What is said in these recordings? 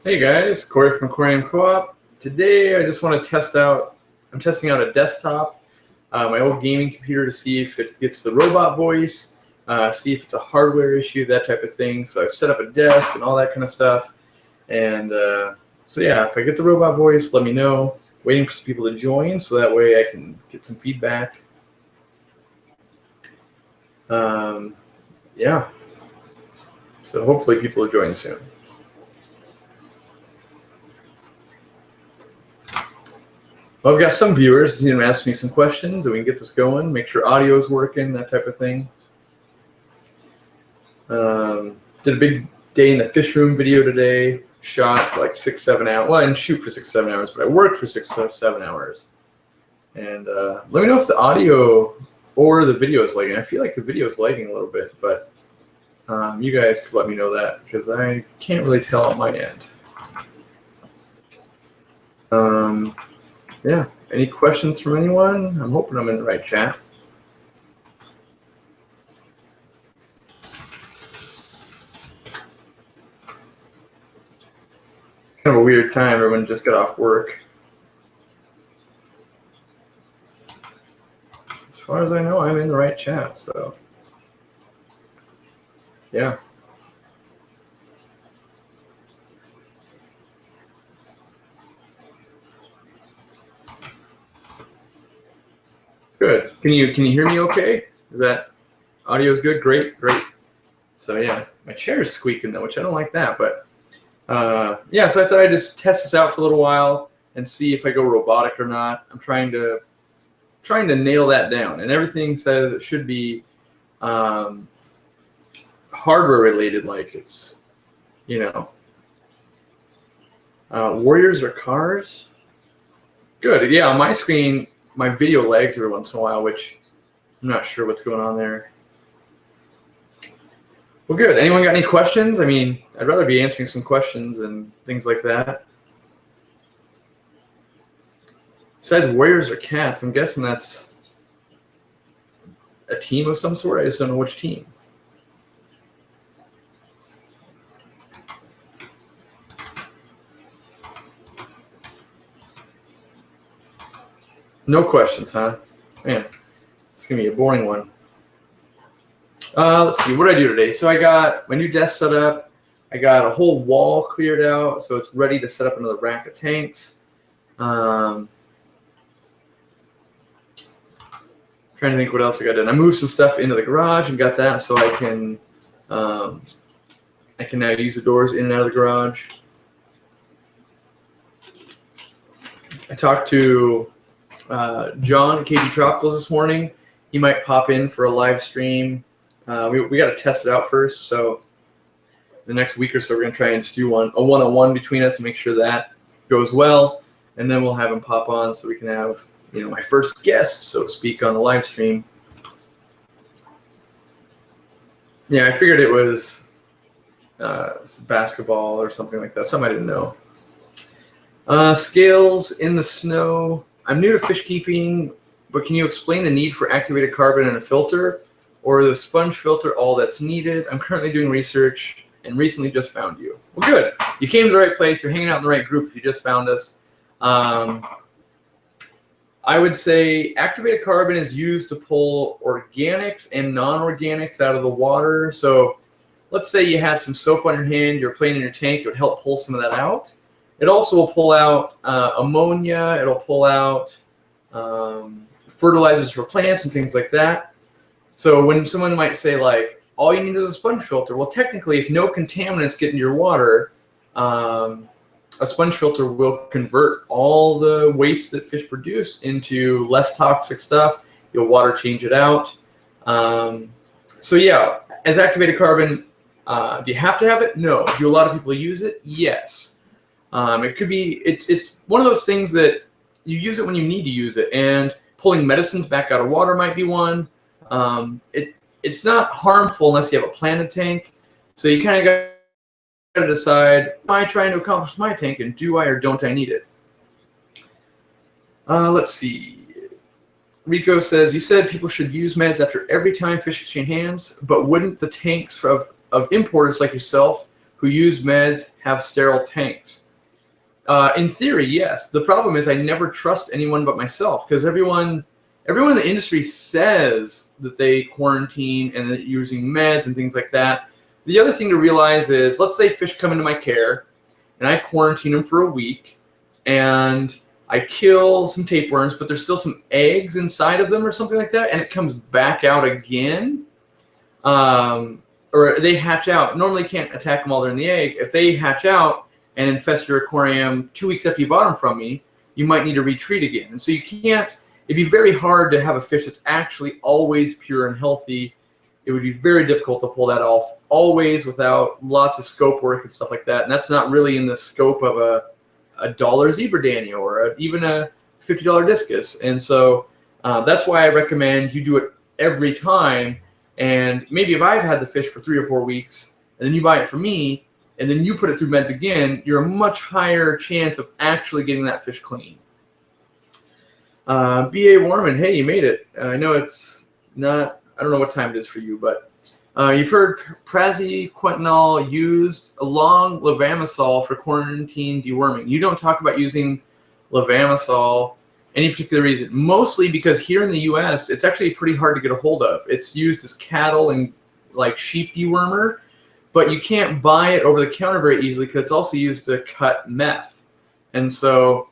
Hey guys, Corey from Aquarium Co-op. Today I just want to test out, I'm testing out a desktop, my old gaming computer to see if it gets the robot voice, see if it's a hardware issue, that type of thing. So I've set up a desk and all that kind of stuff. And so yeah, if I get the robot voice, let me know. Waiting for some people to join so that way I can get some feedback. Yeah, so hopefully people will join soon. Well, I've got some viewers who ask me some questions, and we can get this going, make sure audio is working, that type of thing. Did a big day in the fish room video today, shot for like 6-7 hours. Well, I didn't shoot for 6-7 hours, but I worked for 6 or 7 hours. And let me know if the audio or the video is lagging. I feel like the video is lagging a little bit, but you guys could let me know that because I can't really tell on my end. Yeah, any questions from anyone? I'm hoping I'm in the right chat. Kind of a weird time, everyone just got off work. As far as I know, I'm in the right chat, so yeah. Good. Can you hear me okay? Is that audio is good? Great. So yeah, my chair is squeaking though, which I don't like that, but yeah, so I thought I'd just test this out for a little while and see if I go robotic or not. I'm trying to nail that down, and everything says it should be hardware related, like it's, you know, warriors or cars. Good. Yeah, on my screen, my video lags every once in a while, which I'm not sure what's going on there. Well, good. Anyone got any questions? I mean, I'd rather be answering some questions and things like that. Besides warriors or cats, I'm guessing that's a team of some sort. I just don't know which team. No questions, huh? Man, it's gonna be a boring one. Let's see, what did I do today? So I got my new desk set up. I got a whole wall cleared out, so it's ready to set up another rack of tanks. Trying to think what else I got done. I moved some stuff into the garage and got that, so I can now use the doors in and out of the garage. I talked to John at KG Tropicals this morning. He might pop in for a live stream. We got to test it out first, so the next week or so we're going to try and just do a one-on-one between us and make sure that goes well, and then we'll have him pop on so we can have, you know, my first guest, so to speak, on the live stream. Yeah, I figured it was basketball or something like that, something I didn't know. Scales in the snow. I'm new to fish keeping, but can you explain the need for activated carbon and a filter, or the sponge filter all that's needed? I'm currently doing research and recently just found you. Well, good. You came to the right place. You're hanging out in the right group if you just found us. I would say activated carbon is used to pull organics and non-organics out of the water. So let's say you had some soap on your hand, you're playing in your tank, it would help pull some of that out. It also will pull out ammonia. It'll pull out fertilizers for plants and things like that. So when someone might say, like, all you need is a sponge filter, well, technically, if no contaminants get into your water, a sponge filter will convert all the waste that fish produce into less toxic stuff. You'll water change it out. So yeah, as activated carbon, do you have to have it? No. Do a lot of people use it? Yes. It could be, it's one of those things that you use it when you need to use it, and pulling medicines back out of water might be one. It's not harmful unless you have a planted tank. So you kind of got to decide, am I trying to accomplish my tank, and do I or don't I need it? Let's see. Rico says, you said people should use meds after every time fish exchange hands, but wouldn't the tanks of importers like yourself who use meds have sterile tanks? In theory, yes. The problem is I never trust anyone but myself, because everyone in the industry says that they quarantine and that you're using meds and things like that. The other thing to realize is, let's say fish come into my care and I quarantine them for a week and I kill some tapeworms, but there's still some eggs inside of them or something like that, and it comes back out again. Or they hatch out. Normally you can't attack them while they're in the egg. If they hatch out and infest your aquarium 2 weeks after you bought them from me, you might need to retreat again. And so you can't, it'd be very hard to have a fish that's actually always pure and healthy. It would be very difficult to pull that off always without lots of scope work and stuff like that. And that's not really in the scope of a $1 zebra Danny or even a $50 discus. And so that's why I recommend you do it every time. And maybe if I've had the fish for 3 or 4 weeks and then you buy it from me and then you put it through meds again, you're a much higher chance of actually getting that fish clean. B.A. Warman, hey, you made it. I know it's not, I don't know what time it is for you, but you've heard praziquantel used along levamisole for quarantine deworming. You don't talk about using levamisole any particular reason, mostly because here in the U.S. it's actually pretty hard to get a hold of. It's used as cattle and like sheep dewormer, but you can't buy it over the counter very easily because it's also used to cut meth. And so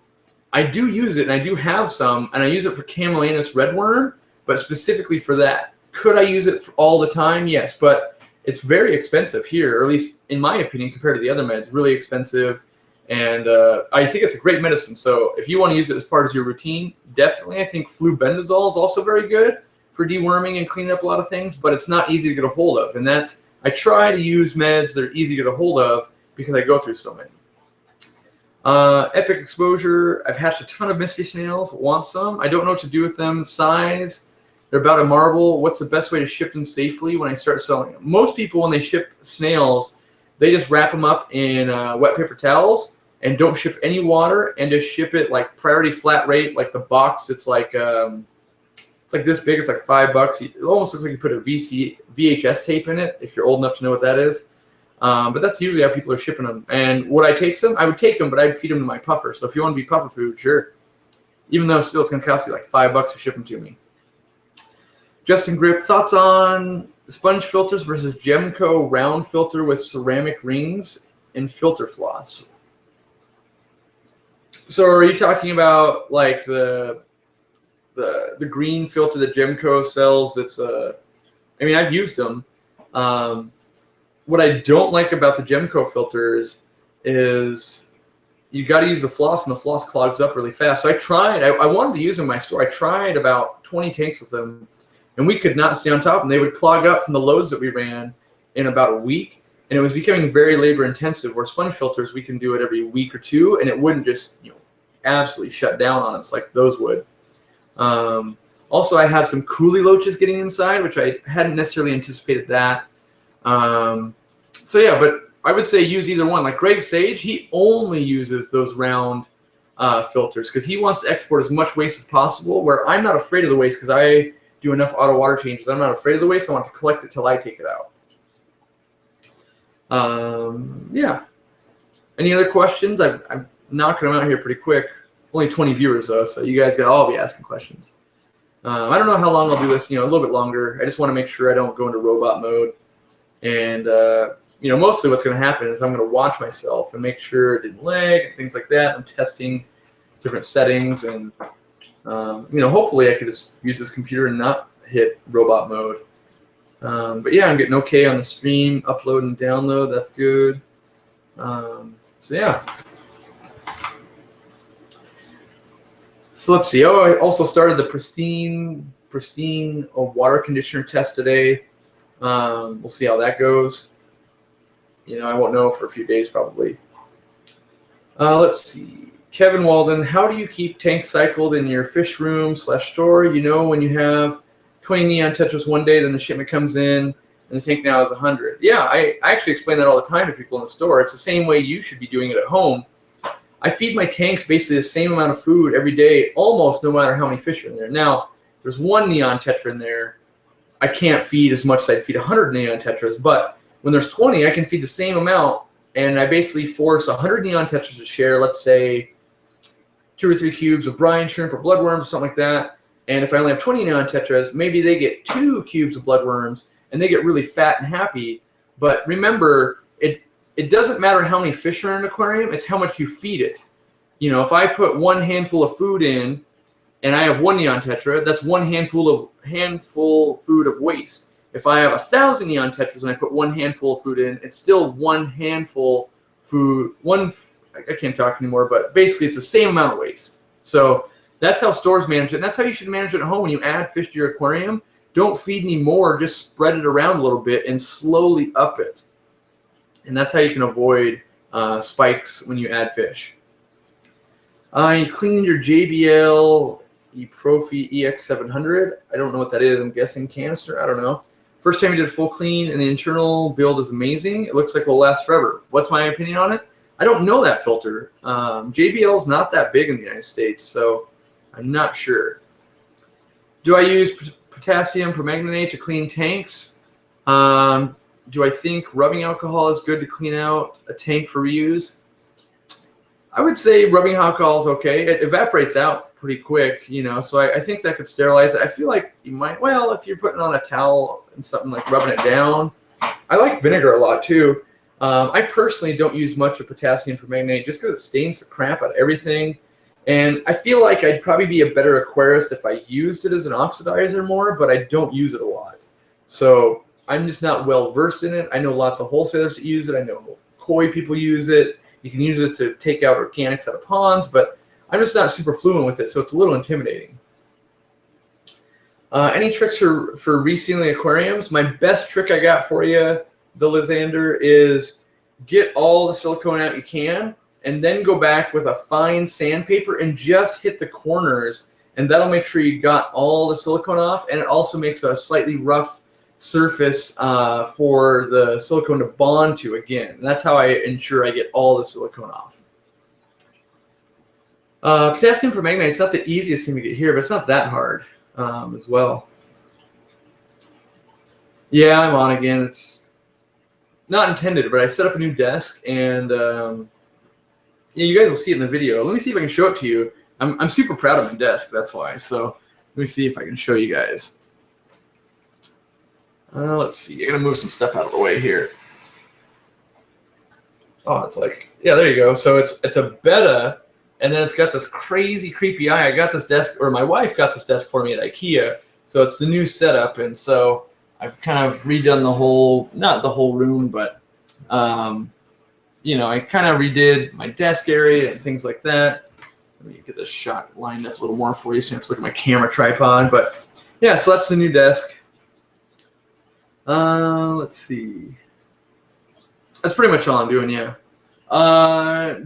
I do use it, and I do have some, and I use it for Camellanus redworm, but specifically for that. Could I use it all the time? Yes, but it's very expensive here, or at least in my opinion, compared to the other meds, really expensive. And I think it's a great medicine. So if you want to use it as part of your routine, definitely. I think flubendazole is also very good for deworming and cleaning up a lot of things, but it's not easy to get a hold of. And that's, I try to use meds that are easy to get a hold of because I go through so many. Epic exposure. I've hatched a ton of mystery snails. Want some? I don't know what to do with them. Size. They're about a marble. What's the best way to ship them safely when I start selling them? Most people, when they ship snails, they just wrap them up in wet paper towels and don't ship any water and just ship it like priority flat rate, like the box. It's like this big. It's like $5. It almost looks like you put a VHS tape in it if you're old enough to know what that is. But that's usually how people are shipping them. And would I take some? I would take them, but I'd feed them to my puffer. So if you want to be puffer food, sure. Even though still it's going to cost you like $5 to ship them to me. Justin Grip, thoughts on sponge filters versus Gemco round filter with ceramic rings and filter floss? So are you talking about like the green filter that Gemco sells? That's I mean, I've used them. What I don't like about the Gemco filters is you got to use the floss, and the floss clogs up really fast. So I tried. I wanted to use them in my store. I tried about 20 tanks with them, and we could not stay on top, and they would clog up from the loads that we ran in about a week, and it was becoming very labor intensive. Where sponge filters, we can do it every week or two, and it wouldn't just absolutely shut down on us like those would. Also, I had some coolie loaches getting inside, which I hadn't necessarily anticipated that. So yeah, but I would say use either one. Like Greg Sage, he only uses those round filters because he wants to export as much waste as possible, where I'm not afraid of the waste because I do enough auto water changes. I'm not afraid of the waste. I want to collect it till I take it out. Yeah. Any other questions? I'm knocking them out here pretty quick. Only 20 viewers though, so you guys gotta all be asking questions. I don't know how long I'll do this. A little bit longer. I just want to make sure I don't go into robot mode. And mostly what's going to happen is I'm going to watch myself and make sure it didn't lag and things like that. I'm testing different settings, and hopefully I could just use this computer and not hit robot mode. But yeah, I'm getting okay on the stream, upload and download. That's good. So yeah. So let's see. Oh, I also started the pristine water conditioner test today. We'll see how that goes. I won't know for a few days probably. Let's see. Kevin Walden, how do you keep tanks cycled in your fish room / store? When you have 20 neon tetras one day, then the shipment comes in and the tank now is 100. Yeah, I actually explain that all the time to people in the store. It's the same way you should be doing it at home. I feed my tanks basically the same amount of food every day, almost no matter how many fish are in there. Now, there's one neon tetra in there. I can't feed as much as I'd feed 100 neon tetras, but when there's 20, I can feed the same amount and I basically force 100 neon tetras to share, let's say 2 or 3 cubes of brine shrimp or bloodworms or something like that. And if I only have 20 neon tetras, maybe they get 2 cubes of bloodworms and they get really fat and happy. But remember, it doesn't matter how many fish are in an aquarium, it's how much you feed it. You know, if I put 1 handful of food in and I have 1 neon tetra, that's 1 handful food of waste. If I have 1,000 neon tetras and I put 1 handful of food in, it's still 1 handful food. I can't talk anymore, but basically it's the same amount of waste. So that's how stores manage it, and that's how you should manage it at home. When you add fish to your aquarium, don't feed any more, just spread it around a little bit and slowly up it. And that's how you can avoid spikes when you add fish. You cleaned your JBL eProfi EX700. I don't know what that is. I'm guessing canister. I don't know. First time you did a full clean, and the internal build is amazing. It looks like it will last forever. What's my opinion on it? I don't know that filter. JBL is not that big in the United States, so I'm not sure. Do I use potassium permanganate to clean tanks? Do I think rubbing alcohol is good to clean out a tank for reuse? I would say rubbing alcohol is okay. It evaporates out pretty quick, you know, so I think that could sterilize it. I feel like you might, well, if you're putting on a towel and something, like rubbing it down. I like vinegar a lot too. I personally don't use much of potassium permanganate just because it stains the crap out of everything. And I feel like I'd probably be a better aquarist if I used it as an oxidizer more, but I don't use it a lot. So I'm just not well versed in it. I know lots of wholesalers that use it. I know koi people use it. You can use it to take out organics out of ponds, but I'm just not super fluent with it, so it's a little intimidating. Any tricks for resealing aquariums? My best trick I got for you, the Lysander, is get all the silicone out you can, and then go back with a fine sandpaper and just hit the corners, and that'll make sure you got all the silicone off, and it also makes a slightly rough surface for the silicone to bond to again. And that's how I ensure I get all the silicone off. Potassium permanganate, it's not the easiest thing to get here, but it's not that hard as well. Yeah, I'm on again. It's not intended, but I set up a new desk, and yeah, you guys will see it in the video. Let me see if I can show it to you. I'm super proud of my desk, that's why. So let me see if I can show you guys. Let's see. I'm gonna move some stuff out of the way here. Oh, it's like, yeah, there you go. So it's a Betta, and then it's got this crazy creepy eye. I got this desk, or my wife got this desk for me at IKEA. So it's the new setup, and so I've kind of redone the whole, not the whole room, but you know, I kind of redid my desk area and things like that. Let me get this shot lined up a little more for you, so you have to look at my camera tripod. But yeah, so that's the new desk. Let's see. That's pretty much all I'm doing, yeah.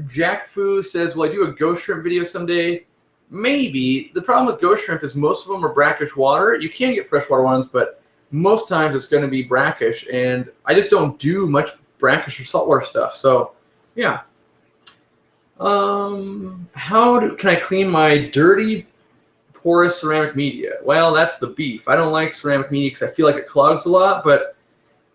Jack Fu says, will I do a ghost shrimp video someday? Maybe. The problem with ghost shrimp is most of them are brackish water. You can get freshwater ones, but most times it's going to be brackish, and I just don't do much brackish or saltwater stuff. So, yeah. Can I clean my dirty porous ceramic media? Well, that's the beef. I don't like ceramic media because I feel like it clogs a lot, but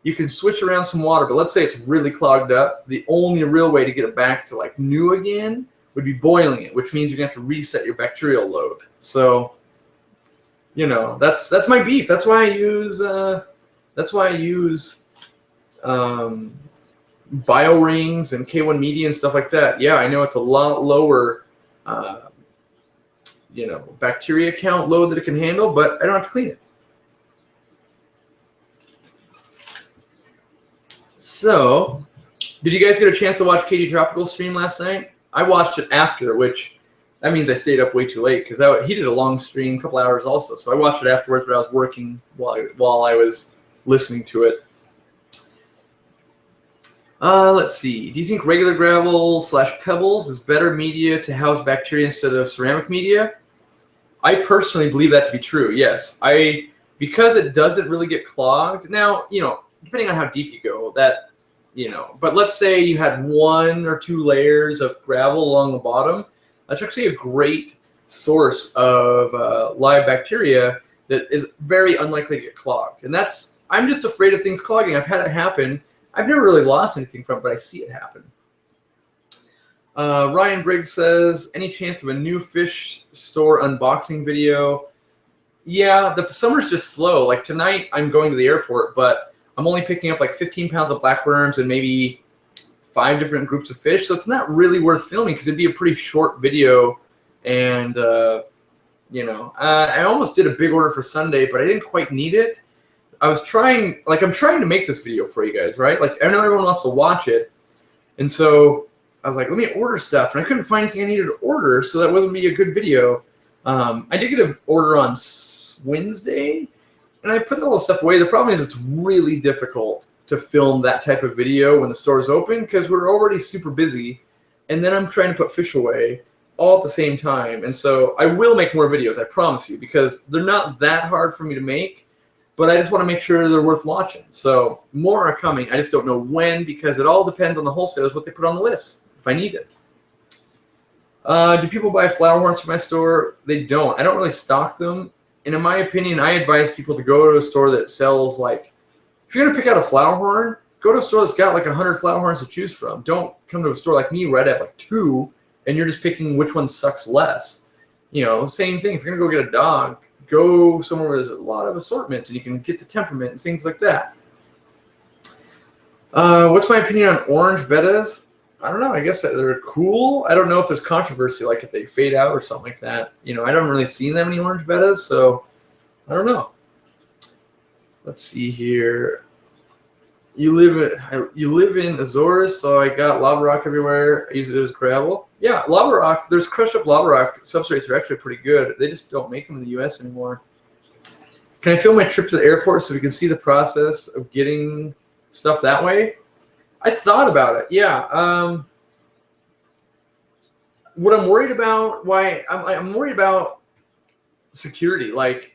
you can switch around some water. But let's say it's really clogged up. The only real way to get it back to like new again would be boiling it, which means you're gonna have to reset your bacterial load. So, you know, that's my beef. That's why I use bio rings and K1 media and stuff like that. Yeah, I know it's a lot lower you know, bacteria count load that it can handle, but I don't have to clean it. So, did you guys get a chance to watch Katie Tropical's stream last night? I watched it after, which that means I stayed up way too late because he did a long stream, a couple hours also. So I watched it afterwards, but I was working while I was listening to it. Let's see. Do you think regular gravel / pebbles is better media to house bacteria instead of ceramic media? I personally believe that to be true, yes. Because it doesn't really get clogged. Now, you know, depending on how deep you go, that, you know, but let's say you had 1 or 2 layers of gravel along the bottom. That's actually a great source of live bacteria that is very unlikely to get clogged. And I'm just afraid of things clogging. I've had it happen. I've never really lost anything from it, but I see it happen. Ryan Briggs says, any chance of a new fish store unboxing video? Yeah, the summer's just slow. Like tonight, I'm going to the airport, but I'm only picking up like 15 pounds of blackworms and maybe 5 different groups of fish. So it's not really worth filming because it'd be a pretty short video. And, you know, I almost did a big order for Sunday, but I didn't quite need it. I'm trying to make this video for you guys, right? Like, I know everyone wants to watch it. And so I was like, let me order stuff. And I couldn't find anything I needed to order, so that wasn't be a good video. I did get an order on Wednesday, and I put all the stuff away. The problem is it's really difficult to film that type of video when the store is open because we're already super busy. And then I'm trying to put fish away all at the same time. And so I will make more videos, I promise you, because they're not that hard for me to make. But I just want to make sure they're worth watching. So more are coming. I just don't know when because it all depends on the wholesalers, what they put on the list, if I need it. Do people buy flower horns from my store? They don't. I don't really stock them. And in my opinion, I advise people to go to a store that sells, like, if you're going to pick out a flower horn, go to a store that's got like 100 flower horns to choose from. Don't come to a store like me where I'd have like 2 and you're just picking which one sucks less. You know, same thing. If you're going to go get a dog, go somewhere where there's a lot of assortment and you can get the temperament and things like that. What's my opinion on orange bettas? I don't know. I guess that they're cool. I don't know if there's controversy, like if they fade out or something like that. You know, I don't really see that many orange bettas, so I don't know. Let's see here. You live in Azores, so I got lava rock everywhere. I use it as gravel. Yeah, lava rock. There's crushed up lava rock substrates are actually pretty good. They just don't make them in the U.S. anymore. Can I film my trip to the airport so we can see the process of getting stuff that way? I thought about it. Yeah. What I'm worried about, I'm worried about security. Like,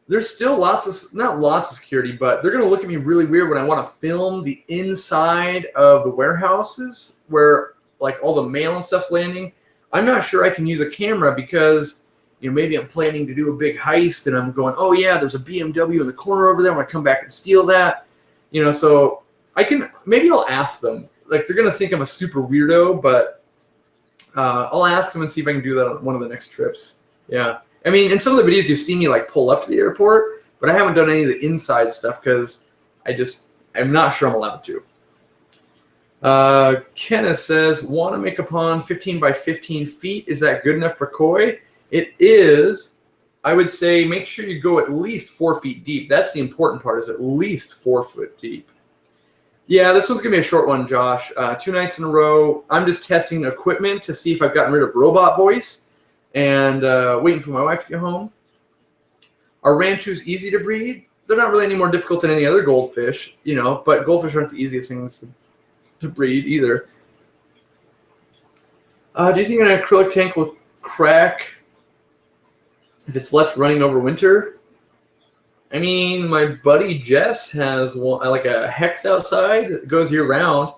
there's still not lots of security, but they're going to look at me really weird when I want to film the inside of the warehouses where like all the mail and stuff's landing. I'm not sure I can use a camera because, you know, maybe I'm planning to do a big heist and I'm going, oh yeah, there's a BMW in the corner over there. I'm going to come back and steal that. You know, so maybe I'll ask them. Like, they're going to think I'm a super weirdo, but I'll ask them and see if I can do that on one of the next trips. Yeah. I mean, in some of the videos, you see me like pull up to the airport, but I haven't done any of the inside stuff because I'm not sure I'm allowed to. Kenneth says, want to make a pond 15 by 15 feet. Is that good enough for koi? It is. I would say make sure you go at least 4 feet deep. That's the important part, is at least 4 foot deep. Yeah, this one's going to be a short one, Josh. 2 nights in a row. I'm just testing equipment to see if I've gotten rid of robot voice. And waiting for my wife to get home. Are ranchus easy to breed? They're not really any more difficult than any other goldfish, you know, but goldfish aren't the easiest things to breed either. Do you think an acrylic tank will crack if it's left running over winter? I mean, my buddy Jess has one, like a hex outside that goes year round.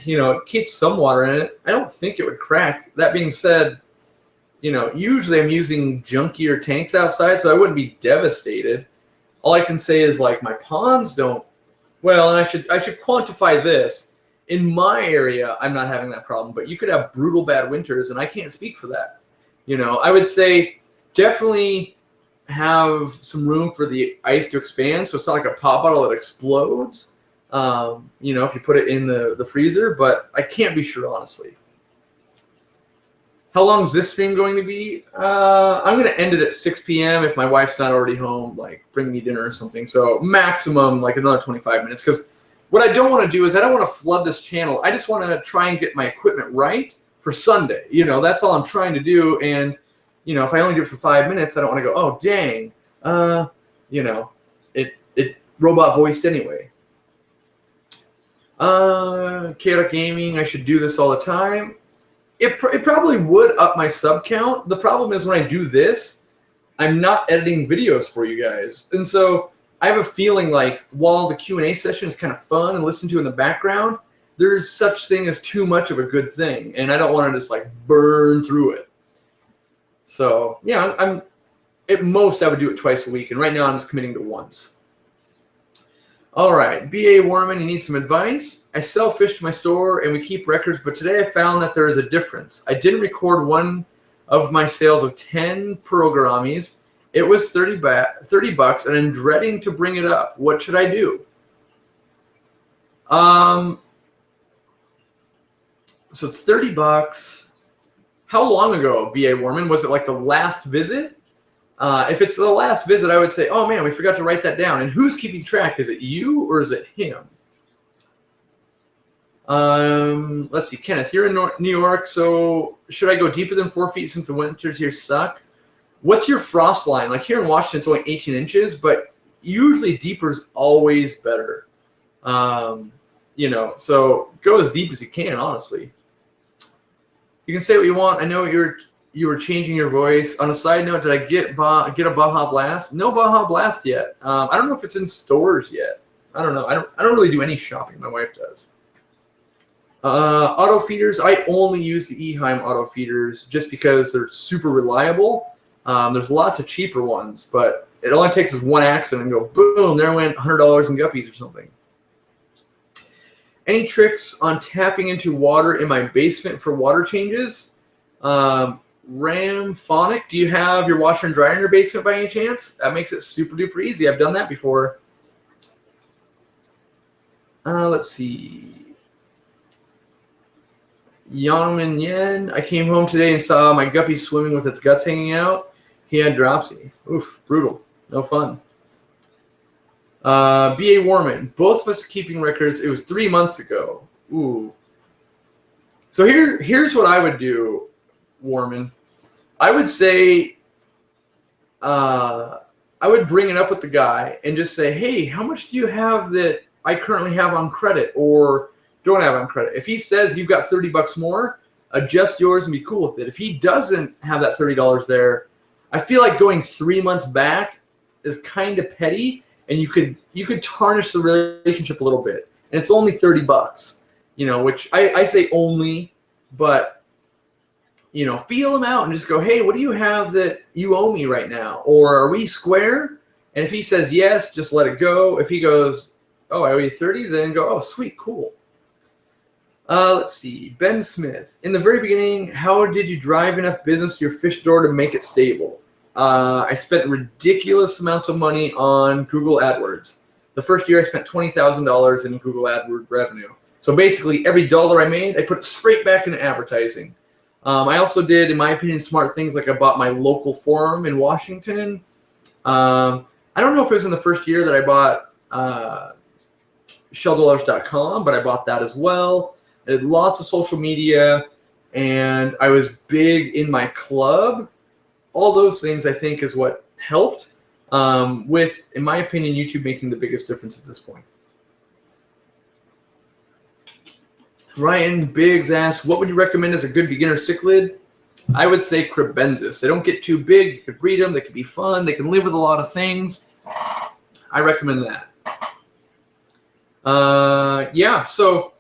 You know, it keeps some water in it. I don't think it would crack. That being said, you know, usually I'm using junkier tanks outside, so I wouldn't be devastated. All I can say is, like, my ponds don't. Well, and I should quantify this. In my area, I'm not having that problem, but you could have brutal bad winters, and I can't speak for that. You know, I would say definitely have some room for the ice to expand, so it's not like a pop bottle that explodes. You know, if you put it in the freezer, but I can't be sure, honestly. How long is this stream going to be? I'm going to end it at 6 p.m. if my wife's not already home, like bring me dinner or something. So maximum like another 25 minutes. Because what I don't want to do is I don't want to flood this channel. I just want to try and get my equipment right for Sunday. You know, that's all I'm trying to do. And, you know, if I only do it for 5 minutes, I don't want to go, oh, dang. You know, it robot voiced anyway. Chaotic Gaming, I should do this all the time. It probably would up my sub count. The problem is when I do this, I'm not editing videos for you guys. And so I have a feeling like while the Q&A session is kind of fun and listened to in the background, there's such thing as too much of a good thing. And I don't want to just like burn through it. So yeah, at most I would do it twice a week. And right now I'm just committing to once. All right, B.A. Warman, you need some advice? I sell fish to my store and we keep records, but today I found that there is a difference. I didn't record one of my sales of 10 pearl It was 30 bucks, and I'm dreading to bring it up. What should I do? So it's 30 bucks. How long ago, B.A. Warman? Was it like the last visit? If it's the last visit, I would say, oh man, we forgot to write that down. And who's keeping track? Is it you or is it him? Let's see, Kenneth, you're in New York, so should I go deeper than 4 feet since the winters here suck? What's your frost line? Like here in Washington, it's only 18 inches, but usually deeper is always better. You know, so go as deep as you can, honestly. You can say what you want. I know you were changing your voice. On a side note, did I get a Baja Blast? No Baja Blast yet. I don't know if it's in stores yet. I don't know. I don't really do any shopping. My wife does. Auto feeders. I only use the Eheim auto feeders just because they're super reliable. There's lots of cheaper ones, but it only takes us one accident and go boom, there went $100 in guppies or something. Any tricks on tapping into water in my basement for water changes? Ramphonic, do you have your washer and dryer in your basement by any chance? That makes it super duper easy. I've done that before. Let's see. Yangmin Yen, I came home today and saw my guppy swimming with its guts hanging out. He had dropsy. Oof, brutal. No fun. B.A. Warman, both of us keeping records. It was 3 months ago. Ooh. So here's what I would do, Warman. I would say, I would bring it up with the guy and just say, hey, how much do you have that I currently have on credit or don't have on credit? If he says you've got 30 bucks more, adjust yours and be cool with it. If he doesn't have that $30 there, I feel like going 3 months back is kind of petty, and you could tarnish the relationship a little bit. And it's only 30 bucks, you know, which I say only, but you know, feel him out and just go, hey, what do you have that you owe me right now? Or are we square? And if he says yes, just let it go. If he goes, oh, I owe you 30, then go, oh, sweet, cool. Let's see, Ben Smith. In the very beginning, how did you drive enough business to your fish door to make it stable? I spent ridiculous amounts of money on Google AdWords. The first year I spent $20,000 in Google AdWords revenue. So basically every dollar I made, I put it straight back into advertising. I also did, in my opinion, smart things like I bought my local forum in Washington. I don't know if it was in the first year that I bought shelldollars.com, but I bought that as well. I did lots of social media, and I was big in my club. All those things, I think, is what helped with, in my opinion, YouTube making the biggest difference at this point. Ryan Biggs asks, what would you recommend as a good beginner cichlid? I would say Crebensis. They don't get too big. You could breed them. They can be fun. They can live with a lot of things. I recommend that. Yeah, so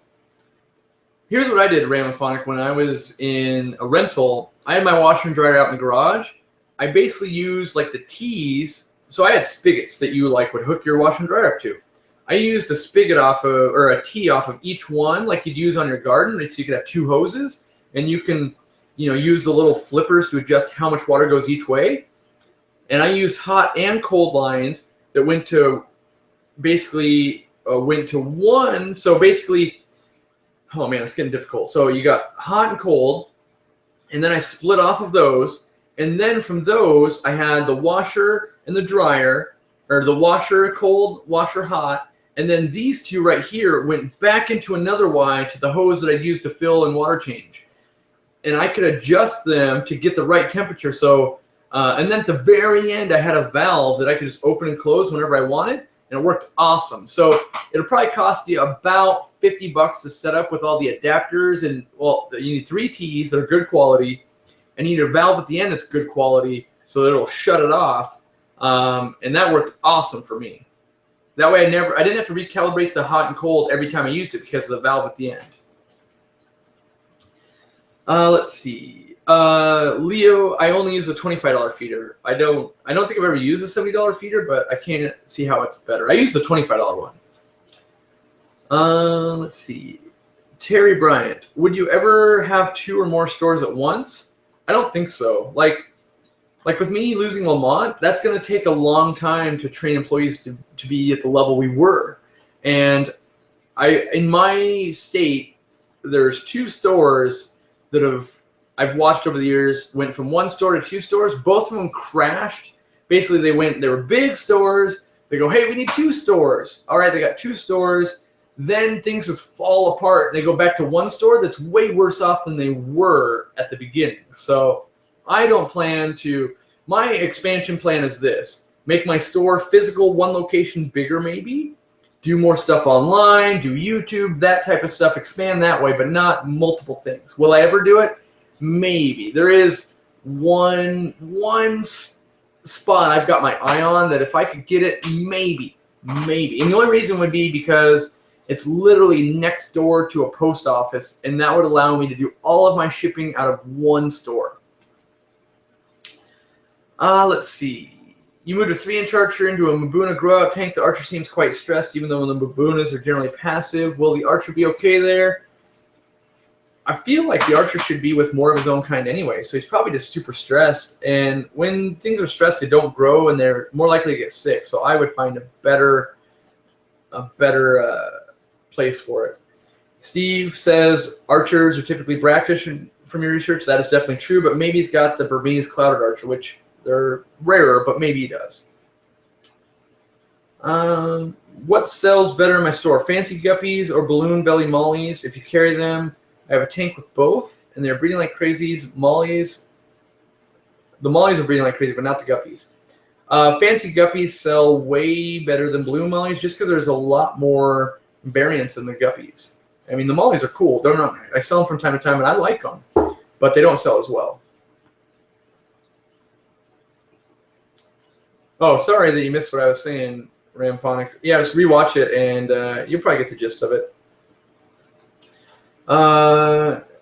here's what I did, Ramaphonic, when I was in a rental. I had my washer and dryer out in the garage. I basically used like the T's. So I had spigots that you like would hook your washer and dryer up to. I used a spigot off of, or a T off of each one, like you'd use on your garden, so you could have 2 hoses, and you can, you know, use the little flippers to adjust how much water goes each way. And I used hot and cold lines that went to, basically went to one. So basically, oh man, it's getting difficult. So you got hot and cold, and then I split off of those, and then from those I had the washer and the dryer, or the washer cold, washer hot. And then these two right here went back into another Y to the hose that I'd used to fill and water change. And I could adjust them to get the right temperature. So, and then at the very end, I had a valve that I could just open and close whenever I wanted, and it worked awesome. So it'll probably cost you about 50 bucks to set up with all the adapters. And well, you need 3 T's that are good quality, and you need a valve at the end that's good quality so that it'll shut it off. And that worked awesome for me. That way I didn't have to recalibrate the hot and cold every time I used it because of the valve at the end. Let's see. Leo, I only use a $25 feeder. I don't think I've ever used a $70 feeder, but I can't see how it's better. I use the $25 one. Let's see. Terry Bryant, would you ever have 2 or more stores at once? I don't think so. Like with me losing Lamont, that's going to take a long time to train employees to be at the level we were. And in my state, there's 2 stores that I've watched over the years, went from 1 store to 2 stores. Both of them crashed. Basically, they were big stores. They go, hey, we need 2 stores. All right, they got 2 stores. Then things just fall apart. They go back to 1 store that's way worse off than they were at the beginning. So I don't plan to. My expansion plan is this: make my store physical, 1 location bigger maybe, do more stuff online, do YouTube, that type of stuff, expand that way, but not multiple things. Will I ever do it? Maybe. There is one spot I've got my eye on that if I could get it, maybe. And the only reason would be because it's literally next door to a post office, and that would allow me to do all of my shipping out of 1 store. Let's see. You moved a 3-inch archer into a Mbuna grow-out tank. The archer seems quite stressed, even though the Mbunas are generally passive. Will the archer be okay there? I feel like the archer should be with more of his own kind anyway, so he's probably just super stressed. And when things are stressed, they don't grow, and they're more likely to get sick. So I would find a better place for it. Steve says archers are typically brackish, and from your research, that is definitely true. But maybe he's got the Burmese clouded archer, which they're rarer, but maybe he does. What sells better in my store? Fancy guppies or balloon belly mollies? If you carry them, I have a tank with both, and they're breeding like crazies. The mollies are breeding like crazy, but not the guppies. Fancy guppies sell way better than balloon mollies just because there's a lot more variance in the guppies. I mean, the mollies are cool. They're not. I sell them from time to time, and I like them, but they don't sell as well. Oh, sorry that you missed what I was saying, Ramphonic. Yeah, just rewatch it, and you'll probably get the gist of it.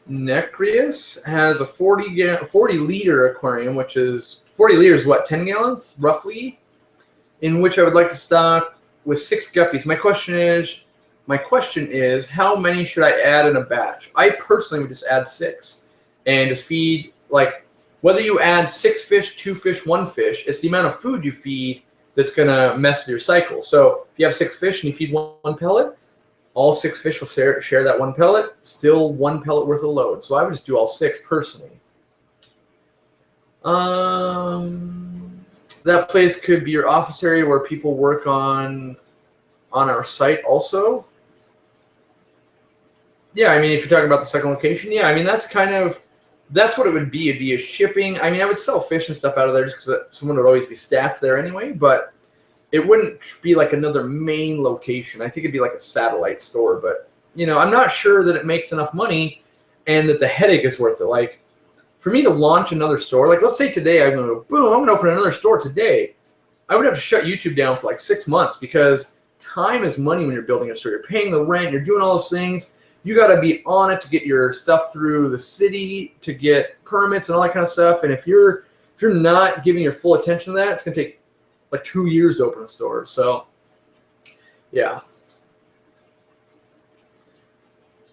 Necrius has a 40-liter aquarium, which is 40 liters, what, 10 gallons, roughly, in which I would like to stock with 6 guppies. My question is, how many should I add in a batch? I personally would just add 6 and just feed, like, whether you add 6 fish, 2 fish, 1 fish, it's the amount of food you feed that's going to mess with your cycle. So if you have 6 fish and you feed one pellet, all 6 fish will share that 1 pellet, still 1 pellet worth of load. So I would just do all 6 personally. That place could be your office area where people work on our site also. Yeah, I mean, if you're talking about the second location, yeah, I mean, that's what it would be. It'd be a shipping. I mean, I would sell fish and stuff out of there just because someone would always be staffed there anyway, but it wouldn't be like another main location. I think it'd be like a satellite store, but, I'm not sure that it makes enough money and that the headache is worth it. Like, for me to launch another store, like, let's say today I'm going to go, boom, I'm going to open another store today. I would have to shut YouTube down for like 6 months because time is money when you're building a store. You're paying the rent, you're doing all those things. You got to be on it to get your stuff through the city, to get permits and all that kind of stuff. And if you're not giving your full attention to that, it's going to take like 2 years to open a store. So, yeah.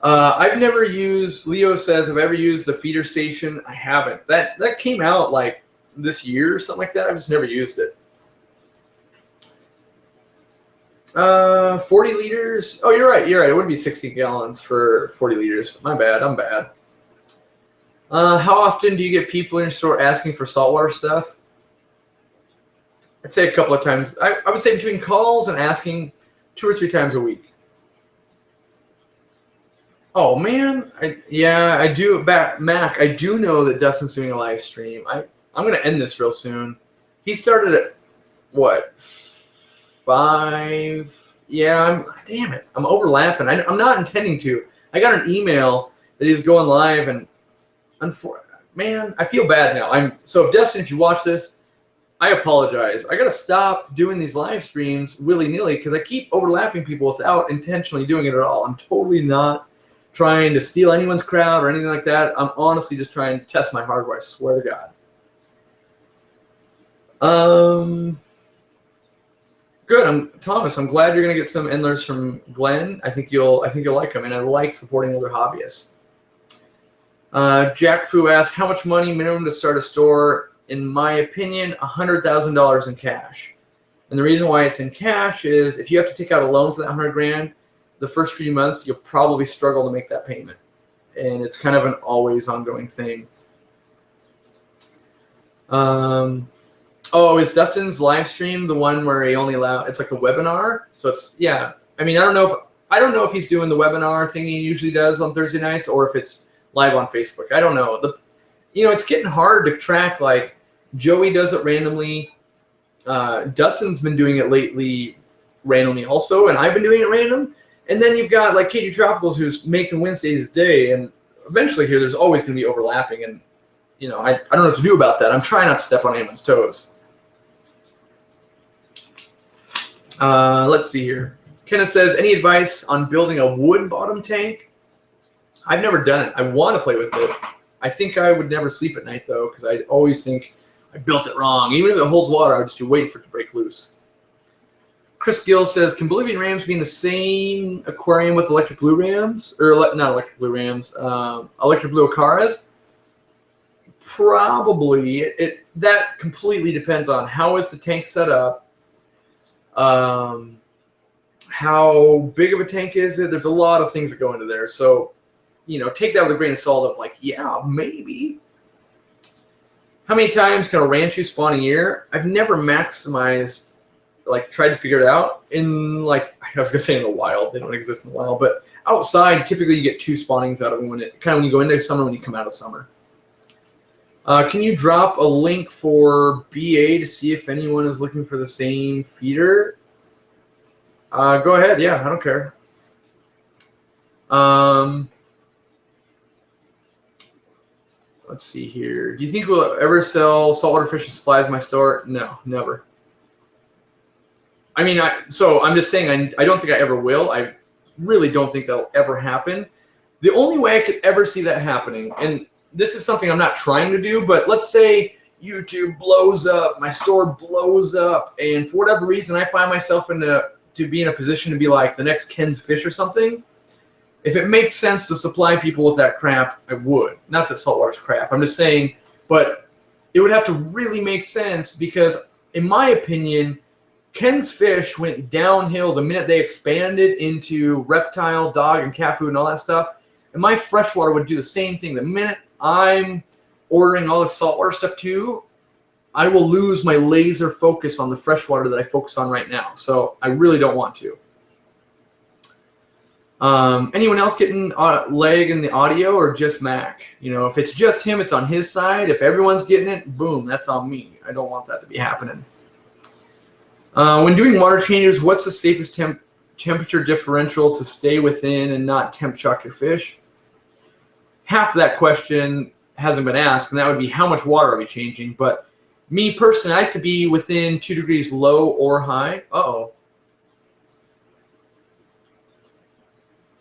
I've never used, Leo says, have I ever used the feeder station? I haven't. That came out like this year or something like that. I've just never used it. 40 liters. Oh, you're right. It would be 60 gallons for 40 liters. My bad. I'm bad. How often do you get people in your store asking for saltwater stuff? I'd say a couple of times. I would say between calls and asking 2 or 3 times a week. Oh, man. I do. Mac, I do know that Dustin's doing a live stream. I'm going to end this real soon. He started at, what, 5? Yeah, damn it. I'm overlapping. I'm not intending to. I got an email that he's going live, and man, I feel bad now. So, Dustin, if you watch this, I apologize. I got to stop doing these live streams willy-nilly because I keep overlapping people without intentionally doing it at all. I'm totally not trying to steal anyone's crowd or anything like that. I'm honestly just trying to test my hardware, I swear to God. Good. Thomas. I'm glad you're gonna get some endlers from Glenn. I think you'll like them, and I like supporting other hobbyists. Jack Fu asked, how much money minimum to start a store? In my opinion, $100,000 in cash. And the reason why it's in cash is if you have to take out a loan for that $100,000, the first few months you'll probably struggle to make that payment, and it's kind of an always ongoing thing. Oh, is Dustin's live stream the one where he only it's like the webinar? So it's, yeah. I mean, I don't know if he's doing the webinar thing he usually does on Thursday nights or if it's live on Facebook. I don't know. It's getting hard to track. Like Joey does it randomly. Dustin's been doing it lately randomly also, and I've been doing it random. And then you've got like Katie Tropicals who's making Wednesdays day, and eventually here there's always going to be overlapping, and I don't know what to do about that. I'm trying not to step on anyone's toes. Let's see here. Kenneth says, any advice on building a wood bottom tank? I've never done it. I want to play with it. I think I would never sleep at night, though, because I always think I built it wrong. Even if it holds water, I would just be waiting for it to break loose. Chris Gill says, can Bolivian rams be in the same aquarium with electric blue rams? Or not electric blue rams, electric blue acaras? Probably. That completely depends on how is the tank set up. How big of a tank is it? There's a lot of things that go into there. So, take that with a grain of salt of like, yeah, maybe. How many times can a ranchu spawn a year? I've never maximized, like tried to figure it out in like, I was gonna say in the wild. They don't exist in the wild, but outside, typically you get 2 spawnings out of them when you go into summer, when you come out of summer. Can you drop a link for BA to see if anyone is looking for the same feeder? Go ahead. Yeah, I don't care. Let's see here. Do you think we'll ever sell saltwater fishing supplies in my store? No, never. I mean, I'm just saying I don't think I ever will. I really don't think that'll ever happen. The only way I could ever see that happening, and this is something I'm not trying to do, but let's say YouTube blows up, my store blows up, and for whatever reason I find myself to be in a position to be like the next Ken's Fish or something. If it makes sense to supply people with that crap, I would. Not that saltwater's crap. I'm just saying, but it would have to really make sense because, in my opinion, Ken's Fish went downhill the minute they expanded into reptile, dog, and cat food and all that stuff. And my freshwater would do the same thing. The minute I'm ordering all this saltwater stuff too, I will lose my laser focus on the freshwater that I focus on right now. So I really don't want to. Anyone else getting lag in the audio or just Mac? If it's just him, it's on his side. If everyone's getting it, boom, that's on me. I don't want that to be happening. When doing water changes, what's the safest temperature differential to stay within and not temp shock your fish? Half of that question hasn't been asked, and that would be how much water are we changing? But me personally, I like to be within 2 degrees low or high. Uh-oh.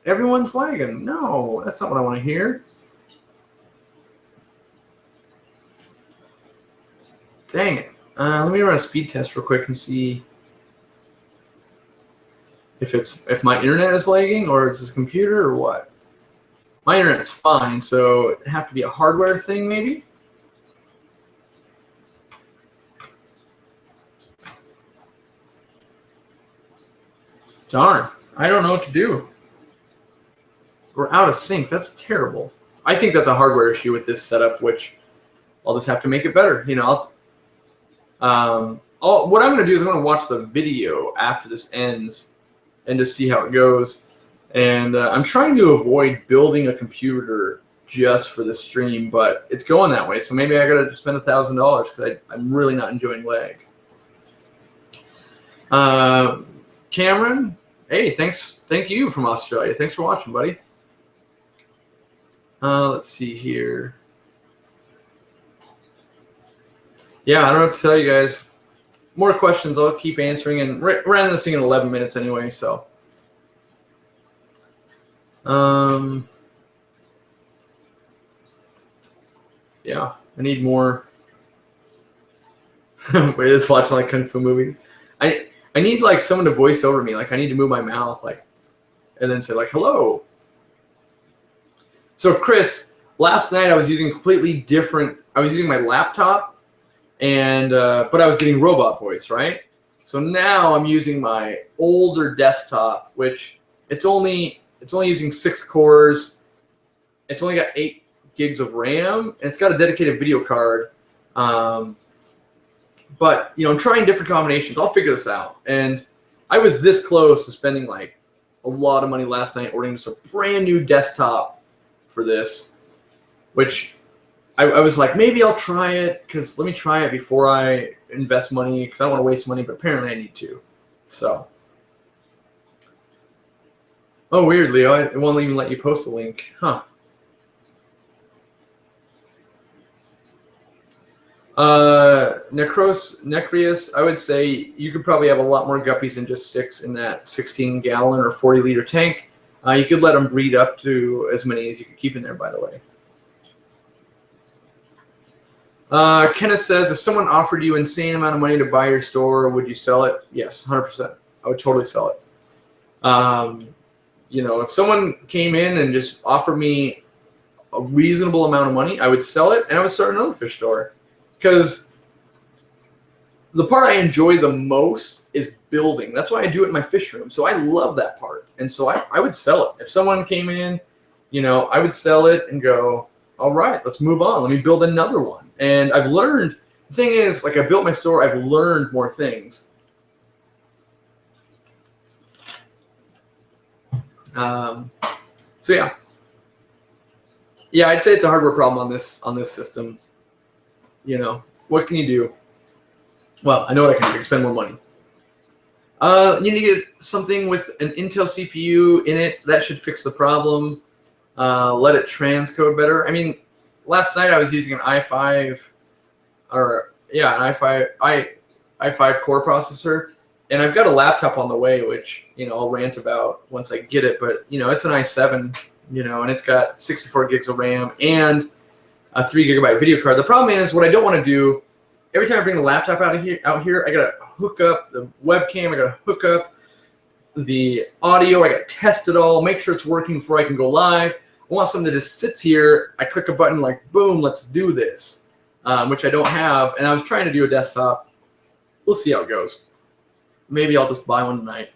Everyone's lagging. No, that's not what I want to hear. Dang it. Let me run a speed test real quick and see if my internet is lagging or it's this computer or what. My internet's fine, so it'd have to be a hardware thing maybe. Darn, I don't know what to do. We're out of sync. That's terrible. I think that's a hardware issue with this setup, which I'll just have to make it better. What I'm going to do is I'm going to watch the video after this ends and just see how it goes. And I'm trying to avoid building a computer just for the stream, but it's going that way. So maybe I got to spend $1,000 because I'm really not enjoying lag. Cameron, hey, thank you from Australia. Thanks for watching, buddy. Let's see here. Yeah, I don't know what to tell you guys. More questions I'll keep answering, and we're ending this thing in 11 minutes anyway, so. Yeah, I need more. Wait, just watching like Kung Fu movies. I need like someone to voice over me. Like I need to move my mouth, like, and then say like, hello. So Chris, last night I was using completely different. I was using my laptop, and but I was getting robot voice, right? So now I'm using my older desktop, which it's only using 6 cores. It's only got 8 gigs of RAM, and it's got a dedicated video card. But you know, I'm trying different combinations. I'll figure this out. And I was this close to spending like a lot of money last night ordering just a brand new desktop for this, which I was like, maybe I'll try it, because let me try it before I invest money, because I don't want to waste money, but apparently I need to. So, oh, weird, Leo. It won't even let you post a link, huh? Necrius, I would say you could probably have a lot more guppies than just 6 in that 16-gallon or 40-liter tank. You could let them breed up to as many as you could keep in there, by the way. Kenneth says, if someone offered you insane amount of money to buy your store, would you sell it? Yes, 100%. I would totally sell it. You know, if someone came in and just offered me a reasonable amount of money, I would sell it and I would start another fish store. Because the part I enjoy the most is building. That's why I do it in my fish room. So I love that part. And so I would sell it. If someone came in, you know, I would sell it and go, all right, let's move on. Let me build another one. And I've learned, the thing is, like I built my store, I've learned more things. So yeah. Yeah, I'd say it's a hardware problem on this system. You know, what can you do? Well, I know what I can do. I can spend more money. You need to get something with an Intel CPU in it. That should fix the problem. Let it transcode better. I mean, last night I was using an i5, or yeah, an i5 core processor, and I've got a laptop on the way, which, you know, I'll rant about once I get it. But you know, it's an i7, you know, and it's got 64 gigs of RAM and a 3 gigabyte video card. The problem is, what I don't want to do, every time I bring the laptop out here, I gotta hook up the webcam, I gotta hook up the audio, I gotta test it all, make sure it's working before I can go live. I want something that just sits here, I click a button like, boom, let's do this, which I don't have. And I was trying to do a desktop. We'll see how it goes. Maybe I'll just buy one tonight.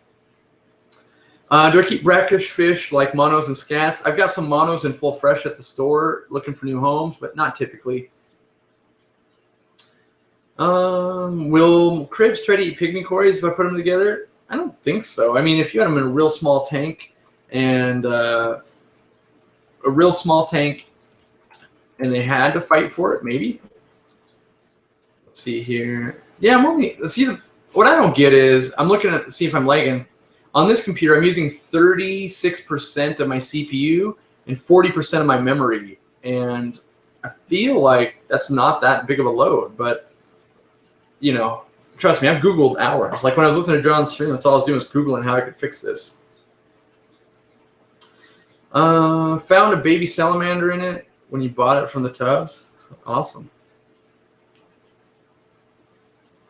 Do I keep brackish fish like monos and scats? I've got some monos in full fresh at the store looking for new homes, but not typically. Will cribs try to eat pygmy cories if I put them together? I don't think so. I mean, if you had them in a real small tank and they had to fight for it, maybe. Let's see here. Yeah, let's see. What I don't get is, I'm looking at see if I'm lagging. On this computer, I'm using 36% of my CPU and 40% of my memory, and I feel like that's not that big of a load. But you know, trust me, I've Googled hours. Like when I was listening to John's stream, that's all I was doing was Googling how I could fix this. Found a baby salamander in it when you bought it from the tubs. Awesome.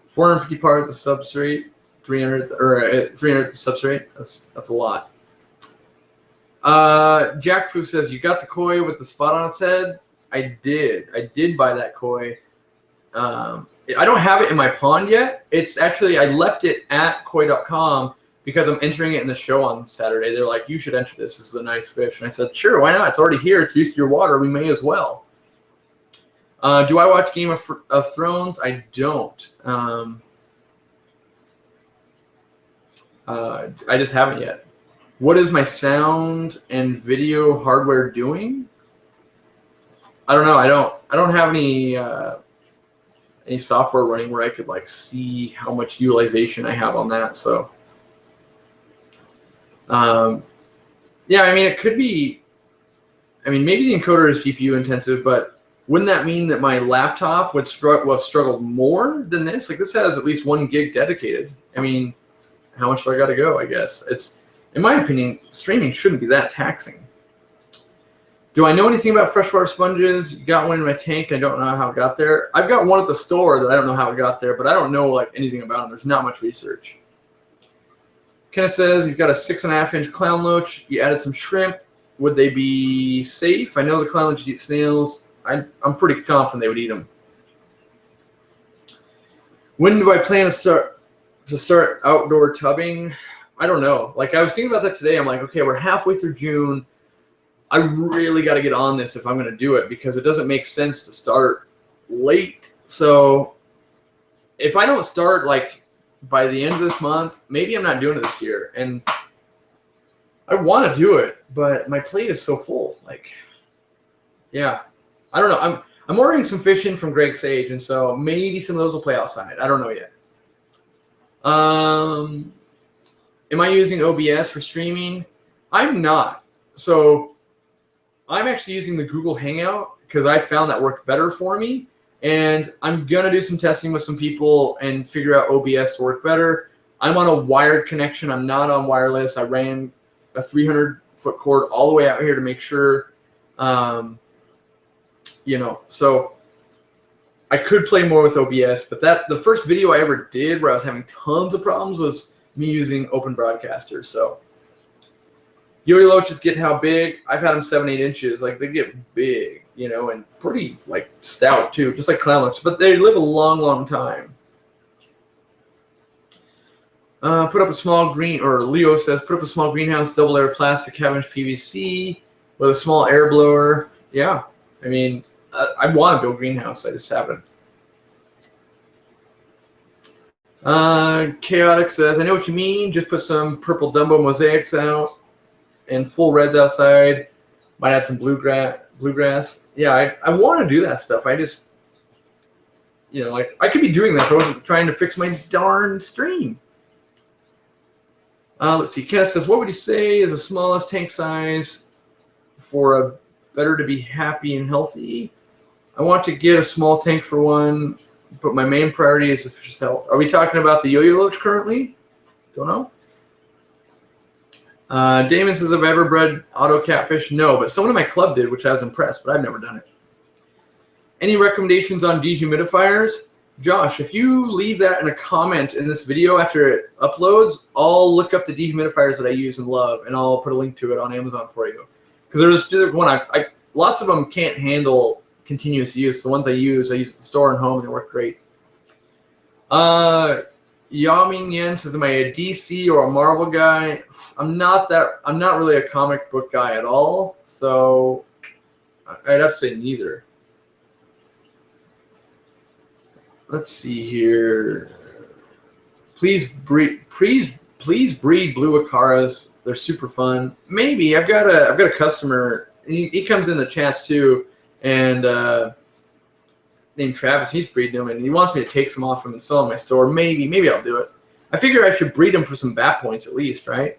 450 parts of substrate. 300 the substrate. That's a lot. Jack Fu says, you got the koi with the spot on its head? I did buy that koi. I don't have it in my pond yet. It's actually, I left it at koi.com because I'm entering it in the show on Saturday. They're like, you should enter this. This is a nice fish. And I said, sure, why not? It's already here. It's used to your water. We may as well. Do I watch Game of Thrones? I don't. I just haven't yet. What is my sound and video hardware doing? I don't know. I don't have any software running where I could like see how much utilization I have on that. So, yeah, I mean, it could be. I mean, maybe the encoder is GPU intensive, but wouldn't that mean that my laptop would have struggled more than this? Like this has at least 1 gig dedicated. I mean, how much do I got to go? I guess it's, in my opinion, streaming shouldn't be that taxing. Do I know anything about freshwater sponges? Got one in my tank. I don't know how it got there. I've got one at the store that I don't know how it got there, but I don't know like anything about them. There's not much research. Kenneth says he's got a 6.5-inch clown loach. You added some shrimp. Would they be safe? I know the clown loach eat snails. I'm pretty confident they would eat them. When do I plan to start outdoor tubbing? I don't know. Like, I was thinking about that today. I'm like, okay, we're halfway through June. I really got to get on this if I'm going to do it, because it doesn't make sense to start late. So if I don't start like by the end of this month, maybe I'm not doing it this year. And I want to do it, but my plate is so full. Like, yeah, I don't know. I'm ordering some fish in from Greg Sage, and so maybe some of those will play outside. I don't know yet. Am I using OBS for streaming? I'm not. So I'm actually using the Google Hangout because I found that worked better for me. And I'm going to do some testing with some people and figure out OBS to work better. I'm on a wired connection. I'm not on wireless. I ran a 300-foot cord all the way out here to make sure, you know, so I could play more with OBS, but the first video I ever did where I was having tons of problems was me using Open Broadcaster. So yo-yo loaches get how big? I've had them 7-8 inches. Like, they get big, you know, and pretty like stout too, just like clown loaches, but they live a long, long time. Put up a small green, or Leo says, put up a small greenhouse, double layer plastic, half-inch PVC with a small air blower. Yeah, I mean, I want to build a greenhouse. I just haven't. Chaotic says, I know what you mean. Just put some purple Dumbo mosaics out and full reds outside. Might add some bluegrass. Yeah, I want to do that stuff. I just, you know, like, I could be doing that if I wasn't trying to fix my darn stream. Let's see. Kenneth says, what would you say is the smallest tank size for a better to be happy and healthy? I want to get a small tank for one, but my main priority is the fish's health. Are we talking about the yo-yo loach currently? Don't know. Damon says, have I ever bred auto catfish? No, but someone in my club did, which I was impressed, but I've never done it. Any recommendations on dehumidifiers? Josh, if you leave that in a comment in this video after it uploads, I'll look up the dehumidifiers that I use and love, and I'll put a link to it on Amazon for you. Because there's one, lots of them can't handle continuous use. The ones I use at the store and home, and they work great. Yaming Yen says, am I a DC or a Marvel guy? I'm not really a comic book guy at all, so I'd have to say neither. Let's see here. Please breed blue Acaras. They're super fun. Maybe I've got a customer. He comes in the chats too, and named Travis. He's breeding them, and he wants me to take some off him and sell them in my store. Maybe I'll do it. I figure I should breed them for some bat points at least, right?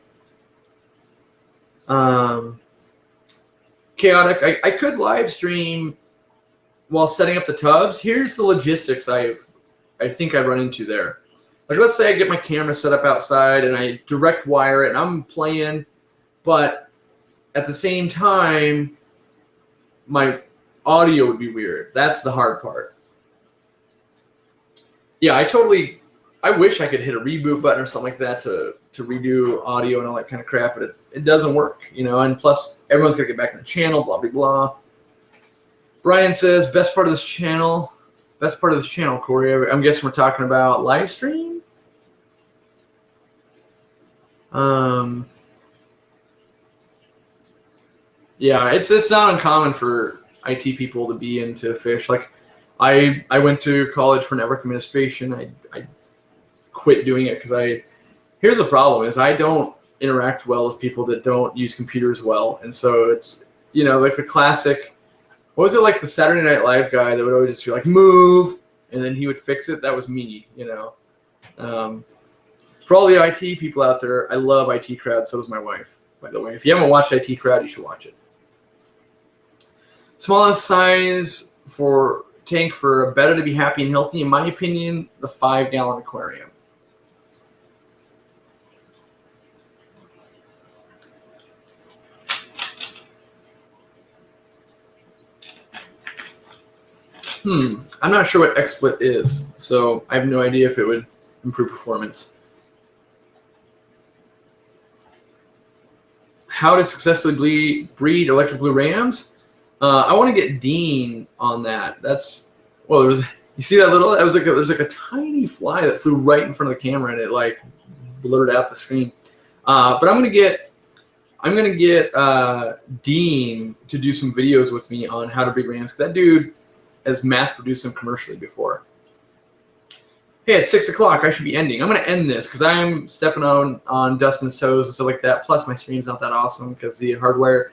Chaotic. I could live stream while setting up the tubs. Here's the logistics I think I run into there. Like, let's say I get my camera set up outside and I direct wire it and I'm playing, but at the same time, my audio would be weird. That's the hard part. Yeah, I wish I could hit a reboot button or something like that to redo audio and all that kind of crap, but it doesn't work, you know, and plus everyone's got to get back in the channel, blah, blah, blah. Brian says, best part of this channel, Corey. I'm guessing we're talking about Livestream. Yeah, it's not uncommon for IT people to be into fish. Like, I went to college for network administration. I quit doing it because here's the problem is I don't interact well with people that don't use computers well, and so it's, you know, like the classic. What was it, like the Saturday Night Live guy that would always just be like, move, and then he would fix it? That was me, you know. For all the IT people out there, I love IT Crowd. So does my wife, by the way. If you haven't watched IT Crowd, you should watch it. Smallest size for tank for a Betta to be happy and healthy, in my opinion, the 5-gallon aquarium. I'm not sure what XSplit is, so I have no idea if it would improve performance. how to successfully breed electric blue rams. I want to get Dean on that. That's, well, there was, you see that little, there's like a tiny fly that flew right in front of the camera and it like blurred out the screen. But I'm gonna get Dean to do some videos with me on how to breed rams, because that dude has mass produced them commercially before. Hey, it's 6 o'clock. I should be ending. I'm gonna end this because I'm stepping on Dustin's toes and stuff like that. Plus, my stream's not that awesome because the hardware.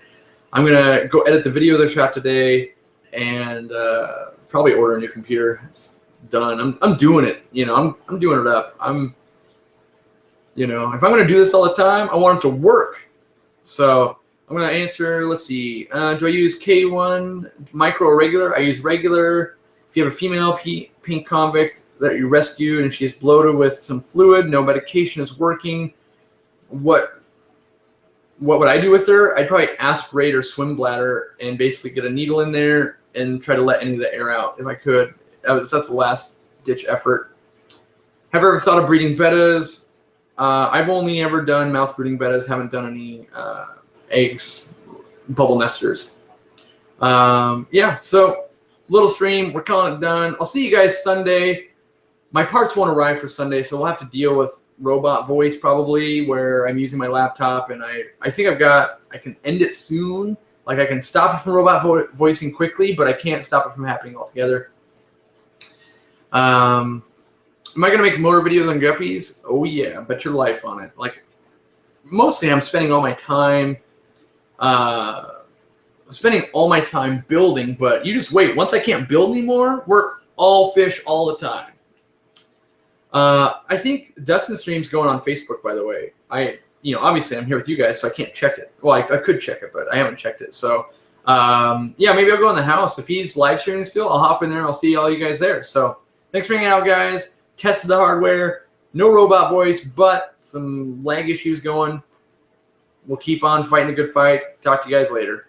I'm gonna go edit the videos I shot today and probably order a new computer. It's done. I'm doing it. You know, I'm doing it up. You know, if I'm gonna do this all the time, I want it to work. So I'm gonna answer. Let's see. Do I use K1 micro or regular? I use regular. If you have a female pink convict that you rescued and she is bloated with some fluid, no medication is working, what would I do with her? I'd probably aspirate her swim bladder and basically get a needle in there and try to let any of the air out if I could. That's the last ditch effort. Have I ever thought of breeding bettas? I've only ever done mouth breeding bettas, haven't done any eggs, bubble nesters. Yeah, so little stream, we're calling it done. I'll see you guys Sunday. My parts won't arrive for Sunday, so we'll have to deal with robot voice probably, where I'm using my laptop, and I think I can end it soon. Like I can stop it from robot voicing quickly, but I can't stop it from happening altogether. Am I gonna make more videos on guppies? Oh yeah, bet your life on it. Like mostly I'm spending all my time building, but you just wait. Once I can't build anymore, we're all fish all the time. I think Dustin stream's going on Facebook, by the way. Obviously I'm here with you guys, so I can't check it. Well, I could check it, but I haven't checked it. So, yeah, maybe I'll go in the house. If he's live streaming still, I'll hop in there and I'll see all you guys there. So thanks for hanging out, guys. Tested the hardware. No robot voice, but some lag issues going. We'll keep on fighting a good fight. Talk to you guys later.